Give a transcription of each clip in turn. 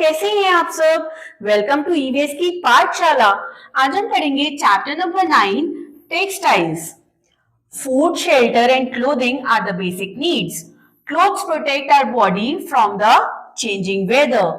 कैसे हैं आप सब। वेलकम टू ईवीएस की पाठशाला। आज हम पढ़ेंगे chapter number 9 textiles. Food, shelter and clothing are the basic needs. Clothes protect our body from the changing weather.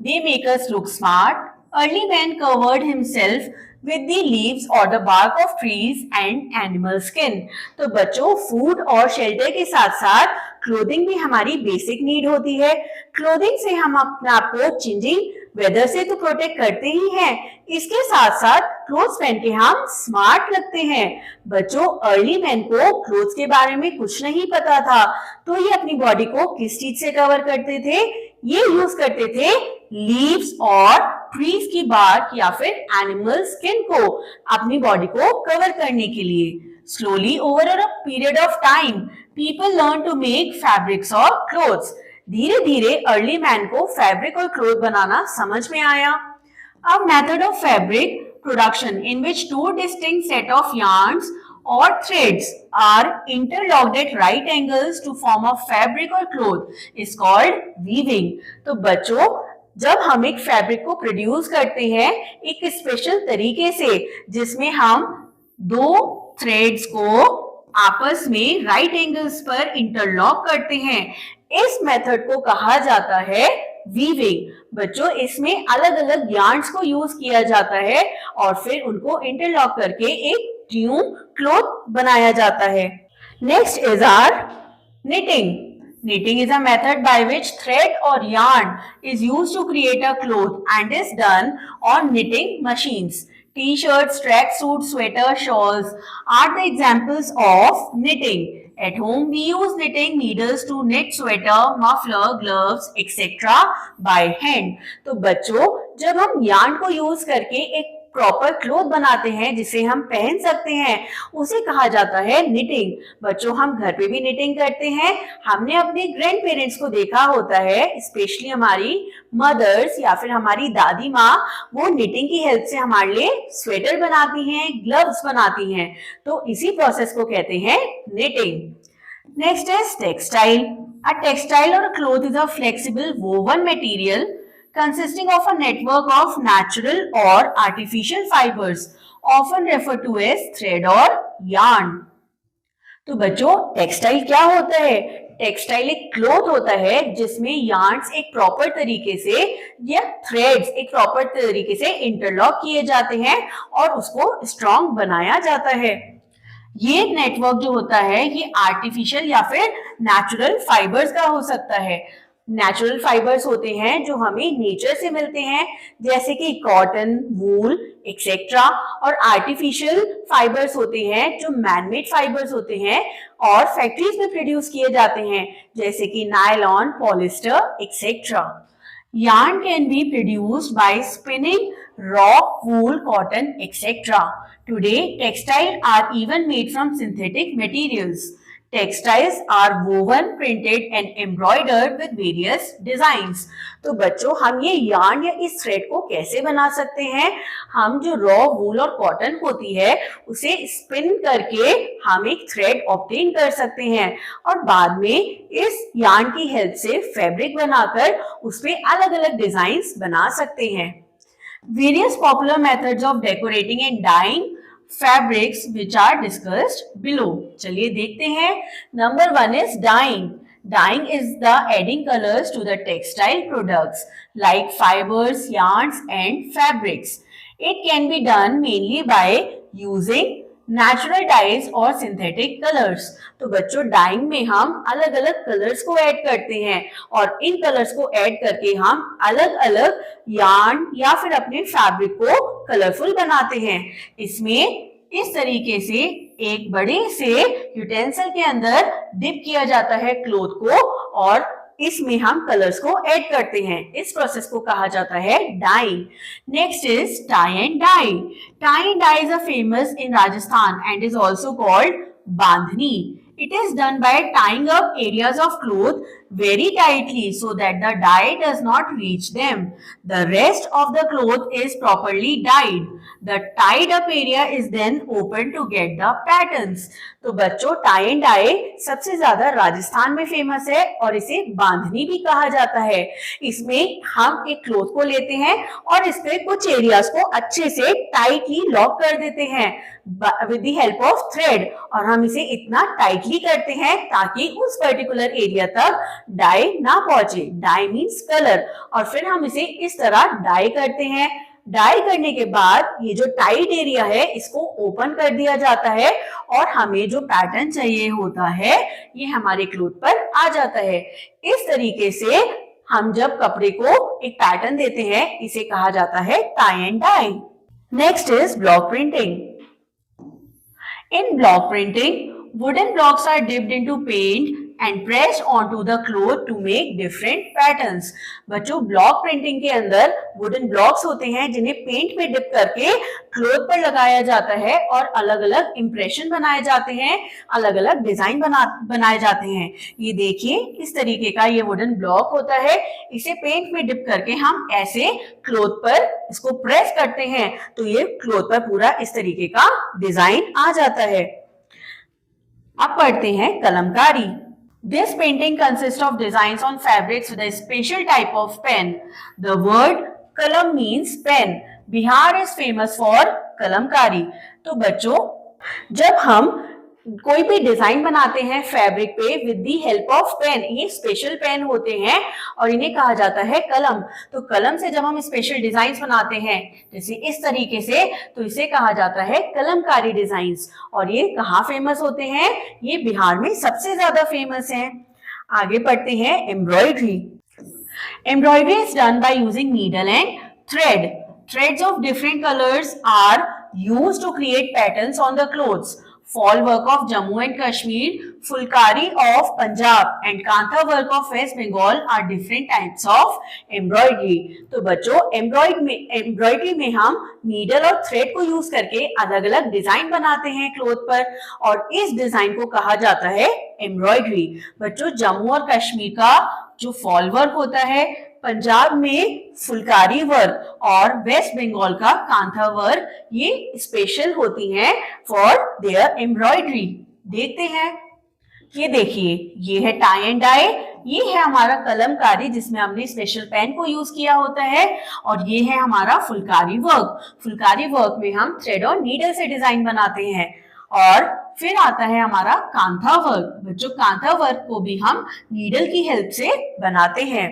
They make us look smart. Early man covered himself with the leaves or the bark of trees and animal skin. तो बच्चों, food और shelter के साथ साथ clothing भी हमारी basic need होती है। क्लोथिंग से हम अपने आप को चेंजिंग वेदर से तो प्रोटेक्ट करते ही हैं, इसके साथ साथ क्लोथ्स पहन के हम स्मार्ट लगते हैं। बच्चों, अर्ली मैन को क्लोथ्स के बारे में कुछ नहीं पता था, तो ये अपनी बॉडी को किस चीज से कवर करते थे? ये यूज करते थे लीव्स और ट्रीज की बार्क या फिर एनिमल स्किन को अपनी बॉडी को कवर करने के लिए। Slowly over a period of time people learn to make fabrics और क्लोथ्स। धीरे धीरे अर्ली मैन को फैब्रिक और क्लोथ बनाना समझ में आया। A method of fabric production in which two distinct set of yarns or threads are interlocked at right angles to form a fabric or cloth is called weaving. तो बच्चों, जब हम एक फैब्रिक को प्रोड्यूस करते हैं एक स्पेशल तरीके से, जिसमें हम दो थ्रेड्स को आपस में राइट एंगल्स पर इंटरलॉक करते हैं, इस मेथड को कहा जाता है वीविंग। बच्चों, इसमें अलग अलग यार्न्स को यूज किया जाता है और फिर उनको इंटरलॉक करके एक न्यू क्लॉथ बनाया जाता है। Next is our knitting. Knitting is a method by which thread or yarn is used to create a cloth and is done on knitting machines. T-shirts, tracksuits, sweaters, shawls are the examples of knitting. At home, we use knitting needles to knit sweater, muffler, gloves, etc. by hand. तो बच्चों, जब हम yarn को use करके एक proper cloth बनाते हैं जिसे हम पहन सकते हैं, उसे कहा जाता है निटिंग। बच्चों, हम घर पे भी निटिंग करते हैं। हमने अपने ग्रैंड पेरेंट्स को देखा होता है, स्पेशली हमारी मदर्स या फिर हमारी दादी माँ, वो निटिंग की हेल्प से हमारे लिए स्वेटर बनाती हैं, ग्लव्स बनाती हैं। तो इसी प्रोसेस को कहते हैं knitting. Next is textile. A textile or cloth is a flexible woven material consisting of a network of natural or artificial fibers, often referred to as thread or yarn. तो बच्चों, textile क्या होता है? Textile एक cloth होता है जिसमें yarns एक प्रॉपर तरीके से या थ्रेड्स एक प्रॉपर तरीके से इंटरलॉक किए जाते हैं और उसको स्ट्रॉन्ग बनाया जाता है। ये नेटवर्क जो होता है ये आर्टिफिशियल या फिर नेचुरल फाइबर्स का हो सकता है। नेचुरल फाइबर्स होते हैं जो हमें नेचर से मिलते हैं, जैसे कि कॉटन, वूल एक्सेट्रा, और आर्टिफिशियल फाइबर्स होते हैं जो मैनमेड फाइबर्स होते हैं और फैक्ट्रीज में प्रोड्यूस किए जाते हैं, जैसे कि nylon, polyester etcetera. Yarn can be produced by spinning raw wool, cotton, etc. Today, textiles are even made from synthetic materials. Textiles are woven, printed and embroidered with various designs. तो बच्चों, हम ये yarn या इस thread को कैसे बना सकते हैं? हम जो raw wool और cotton होती है उसे spin करके हम एक thread obtain कर सकते हैं और बाद में इस yarn की help से fabric बनाकर उस पे अलग अलग designs बना सकते हैं। Various popular methods of decorating and dyeing fabrics which are discussed below. चलिए देखते हैं। Number 1 is dyeing. Dyeing is the adding colors to the textile products like fibers, yarns and fabrics. It can be done mainly by using natural dyes और synthetic colours. तो बच्चों, dying में हम अलग अलग कलर्स को ऐड करते हैं और इन कलर्स को ऐड करके हम अलग अलग यार्न या फिर अपने फैब्रिक को कलरफुल बनाते हैं। इसमें इस तरीके से एक बड़े से यूटेंसिल के अंदर डिप किया जाता है क्लॉथ को और इसमें हम कलर्स को ऐड करते हैं। इस प्रोसेस को कहा जाता है dyeing. Next is tie and dye. Tie and dye is a famous in Rajasthan and is also called bandhani. It is done by tying up areas of cloth very tightly so that the dye does not reach them. The rest of the cloth is properly dyed. The tied up area is then open to get the patterns. तो बच्चों tie and die सबसे ज्यादा राजस्थान में famous है और इसे बांधनी भी कहा जाता है। इसमें हम एक क्लोथ को लेते हैं और इस पे कुछ एरियाज को अच्छे से टाइटली लॉक कर देते हैं with the help of thread, और हम इसे इतना टाइटली करते हैं ताकि उस पर्टिकुलर एरिया तक डाई ना पहुंचे। डाई मीन्स कलर, और फिर हम इसे इस तरह डाई करते हैं। डाई करने के बाद ये जो टाइट एरिया है इसको ओपन कर दिया जाता है और हमें जो पैटर्न चाहिए होता है ये हमारे क्लोथ पर आ जाता है। इस तरीके से हम जब कपड़े को एक पैटर्न देते हैं इसे कहा जाता है tie and dye. Next is block printing. In block printing, wooden blocks are dipped into paint and pressed onto the cloth to make different patterns. बच्चों ब्लॉक प्रिंटिंग के अंदर वुडन ब्लॉक्स होते हैं जिन्हें पेंट में डिप करके cloth पर लगाया जाता है और अलग अलग इंप्रेशन बनाए जाते हैं, अलग अलग डिजाइन बनाए जाते हैं। ये देखिए इस तरीके का ये वुडन ब्लॉक होता है, इसे पेंट में डिप करके हम ऐसे क्लोथ पर इसको प्रेस करते हैं तो ये क्लोथ पर पूरा इस तरीके का डिजाइन आ जाता है। अब पढ़ते हैं Kalamkari. This painting consists of designs on fabrics with a special type of pen. The word kalam means pen. Bihar is famous for kalamkari. तो बच्चों जब हम कोई भी डिजाइन बनाते हैं फैब्रिक पे with the help of pen, ये स्पेशल पेन होते हैं और इन्हें कहा जाता है कलम। तो कलम से जब हम स्पेशल डिजाइन्स बनाते हैं जैसे इस तरीके से तो इसे कहा जाता है कलमकारी डिजाइन्स। और ये कहाँ फेमस होते हैं? ये बिहार में सबसे ज्यादा फेमस हैं। आगे पढ़ते हैं embroidery. Embroidery is done by using needle and thread. Threads of different colors are used to create patterns on the clothes. Fall work of Jammu and Kashmir, Fulkari of Punjab and Kantha work of West Bengal are different types of embroidery. तो बच्चों embroidery में हम needle और thread को use करके अलग अलग design बनाते हैं क्लोथ पर और इस डिजाइन को कहा जाता है एम्ब्रॉयडरी। बच्चों जम्मू और कश्मीर का जो फॉल वर्क होता है, पंजाब में फुलकारी वर्क और वेस्ट बंगाल का कांथा वर्क ये स्पेशल होती हैं फॉर देयर एम्ब्रॉयडरी। देखते हैं, ये देखिए ये है टाई एंड डाई, ये है हमारा कलमकारी जिसमें हमने स्पेशल पेन को यूज किया होता है और ये है हमारा फुलकारी वर्क। फुलकारी वर्क में हम थ्रेड और नीडल से डिजाइन बनाते हैं। और फिर आता है हमारा कांथा वर्क। बच्चों कांथा वर्क को भी हम नीडल की हेल्प से बनाते हैं।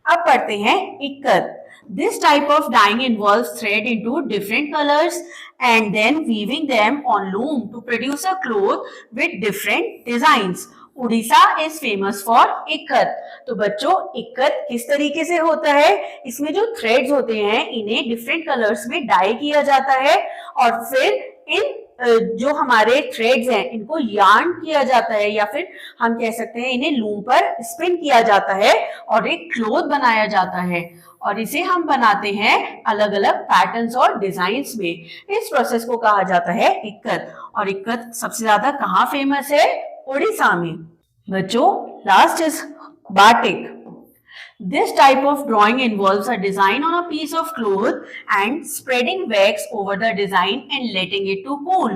अब पढ़ते हैं ikat. This type of dyeing involves thread into different colors and then weaving them on loom to produce a cloth with different designs. Orissa is famous for ikat. तो बच्चों इक्कत किस तरीके से होता है? इसमें जो थ्रेड्स होते हैं इन्हें डिफरेंट कलर्स में डाई किया जाता है और फिर इन जो हमारे थ्रेड्स हैं इनको यार्न किया जाता है या फिर हम कह सकते हैं इन्हें लूम पर स्पिन किया जाता है और एक क्लोथ बनाया जाता है और इसे हम बनाते हैं अलग अलग पैटर्न्स और डिजाइन्स में। इस प्रोसेस को कहा जाता है इक्कत। और इक्कत सबसे ज्यादा कहाँ फेमस है? उड़ीसा में। बच्चों last is batik. This type of drawing involves a design on a piece of cloth and spreading wax over the design and letting it to cool.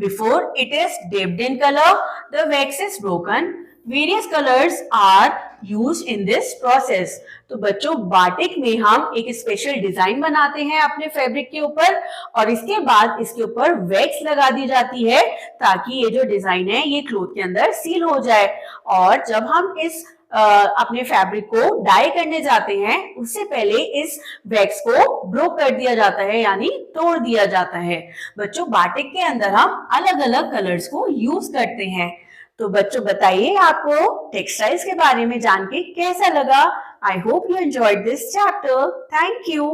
Before it is dipped in color, the wax is broken. Various colors are used in this process. तो बच्चों batik में हम एक special design बनाते हैं अपने fabric के ऊपर और इसके बाद इसके ऊपर वैक्स लगा दी जाती है ताकि ये जो डिजाइन है ये क्लोथ के अंदर सील हो जाए। और जब हम इस अपने फैब्रिक को डाई करने जाते हैं उससे पहले इस वैक्स को ब्रोक कर दिया जाता है यानी तोड़ दिया जाता है। बच्चों बाटिक के अंदर हम अलग अलग कलर्स को यूज करते हैं। तो बच्चों बताइए आपको टेक्सटाइल्स के बारे में जान के कैसा लगा? I hope you enjoyed this chapter. Thank you.